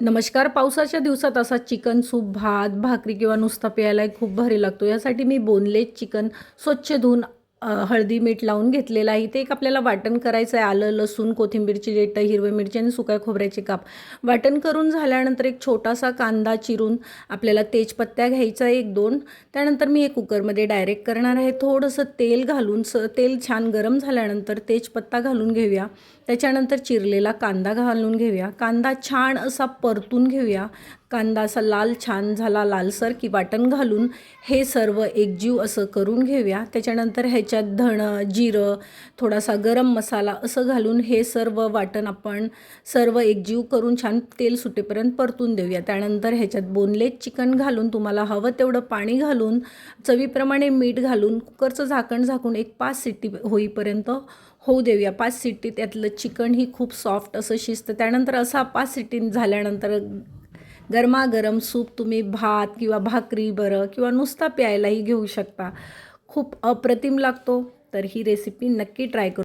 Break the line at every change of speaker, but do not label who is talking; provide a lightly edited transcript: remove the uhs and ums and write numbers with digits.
नमस्कार. पावसाच्या दिवसात असा चिकन सूप, भात, भाकरी किंवा नुसता प्यायला खूप भारी लागतो. यासाठी मी बोनलेस चिकन स्वच्छ धुवून हळदी, मीठ लावून घेतलेलं आहे. इथे एक आपल्याला वाटण करायचं आहे. आलं, लसूण, कोथिंबीरची देठं, हिरवी मिरची आणि सुक्या खोबऱ्याचे काप. वाटण करून झाल्यानंतर एक छोटासा कांदा चिरून आपल्याला तेजपत्त्या घ्यायचा आहे 1-2. त्यानंतर मी हे कुकरमध्ये डायरेक्ट करणार आहे. थोडंसं तेल घालून तेल छान गरम झाल्यानंतर तेजपत्ता घालून घेऊया. त्याच्यानंतर चिरलेला कांदा घालून घेऊया. कांदा छान असा परतून घेऊया. कांदा असा लाल छान झाला लालसर की वाटण घालून हे सर्व एकजीव असं करून घेऊया. त्याच्यानंतर ह्याच्यात जिरं, थोडासा गरम मसाला असं घालून हे सर्व वाटण आपण सर्व एकजीव करून छान तेल सुटेपर्यंत परतून देऊया. त्यानंतर ह्याच्यात बोनलेस चिकन घालून तुम्हाला हवं तेवढं पाणी घालून चवीप्रमाणे मीठ घालून कुकरचं झाकण झाकून एक 5 शिट्टी होईपर्यंत होऊ देऊया. 5 शिट्टी त्यातलं चिकन ही खूप सॉफ्ट असं शिजतं. त्यानंतर असा 5 शिट्टी झाल्यानंतर गरमागरम सूप तुम्ही भात किंवा भाकरी बरं किंवा नुसता प्यायलाही घेऊ शकता. खूप अप्रतिम लागतो. तर ही रेसिपी नक्की ट्राय करू.